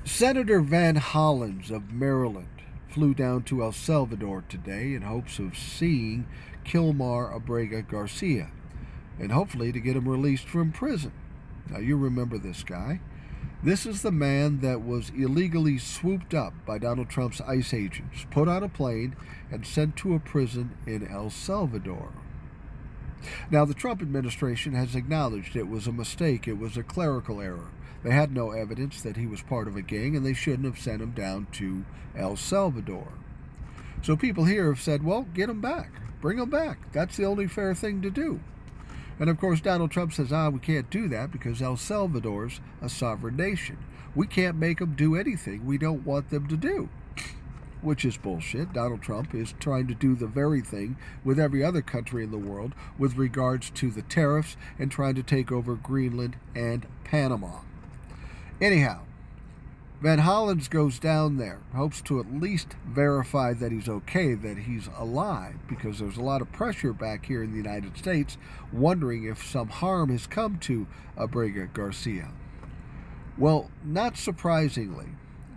Senator Van Hollen of Maryland flew down to El Salvador today in hopes of seeing Kilmar Abrega Garcia and hopefully to get him released from prison. Now, you remember this guy. This is the man that was illegally swooped up by Donald Trump's ICE agents, put on a plane, and sent to a prison in El Salvador. Now, the Trump administration has acknowledged it was a mistake, it was a clerical error. They had no evidence that he was part of a gang, and they shouldn't have sent him down to El Salvador. So people here have said, well, get him back. Bring him back. That's the only fair thing to do. And of course, Donald Trump says, we can't do that because El Salvador's a sovereign nation. We can't make them do anything we don't want them to do, which is bullshit. Donald Trump is trying to do the very thing with every other country in the world with regards to the tariffs and trying to take over Greenland and Panama. Anyhow, Van Hollen goes down there, hopes to at least verify that he's okay, that he's alive, because there's a lot of pressure back here in the United States wondering if some harm has come to Abrega Garcia. Well, not surprisingly,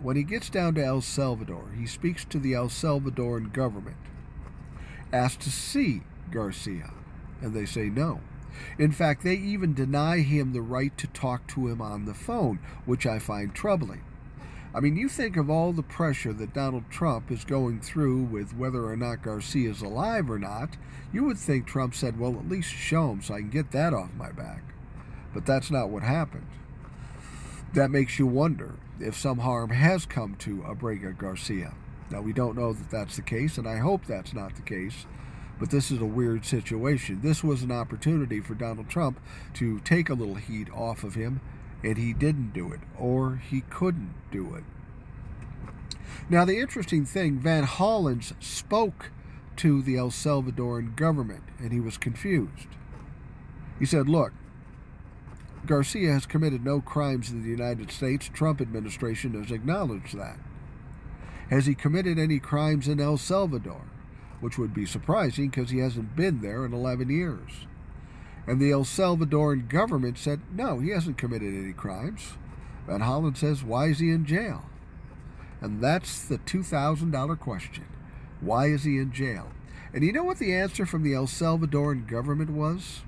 when he gets down to El Salvador, he speaks to the El Salvadoran government, asked to see Garcia, and they say no. In fact, they even deny him the right to talk to him on the phone, which I find troubling. I mean, you think of all the pressure that Donald Trump is going through with whether or not Garcia is alive or not, you would think Trump said, well, at least show him so I can get that off my back. But that's not what happened. That makes you wonder if some harm has come to Abrega Garcia. Now, we don't know that that's the case, and I hope that's not the case. But this is a weird situation. This was an opportunity for Donald Trump to take a little heat off of him, and he didn't do it, or he couldn't do it. Now, the interesting thing, Van Hollen spoke to the El Salvadoran government, and he was confused. He said, look, Garcia has committed no crimes in the United States. Trump administration has acknowledged that. Has he committed any crimes in El Salvador? Which would be surprising because he hasn't been there in 11 years. And the El Salvadoran government said, no, he hasn't committed any crimes. Van Hollen says, why is he in jail? And that's the $2,000 question. Why is he in jail? And you know what the answer from the El Salvadoran government was?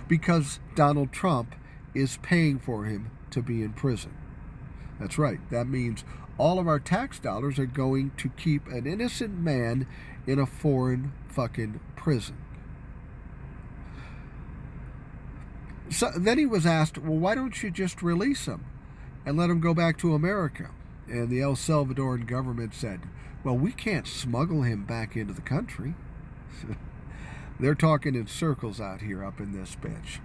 Because Donald Trump is paying for him to be in prison. That's right. That means all of our tax dollars are going to keep an innocent man in a foreign fucking prison. So then he was asked, well, why don't you just release him and let him go back to America? And the El Salvadoran government said, well, we can't smuggle him back into the country. They're talking in circles out here up in this bitch.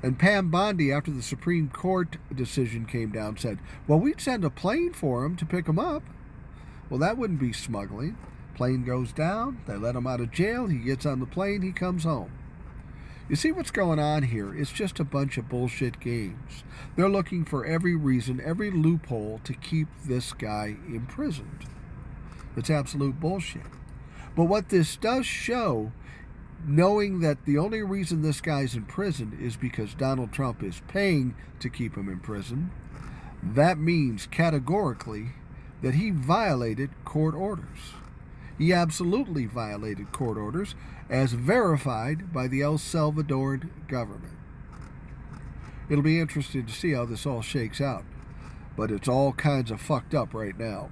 And Pam Bondi, after the Supreme Court decision came down, said, well, we'd send a plane for him to pick him up. Well, that wouldn't be smuggling. Plane goes down, they let him out of jail, he gets on the plane, he comes home. You see what's going on here? It's just a bunch of bullshit games. They're looking for every reason, every loophole to keep this guy imprisoned. It's absolute bullshit. But what this does show, knowing that the only reason this guy's in prison is because Donald Trump is paying to keep him in prison, that means categorically that he violated court orders. He absolutely violated court orders as verified by the El Salvadoran government. It'll be interesting to see how this all shakes out, but it's all kinds of fucked up right now.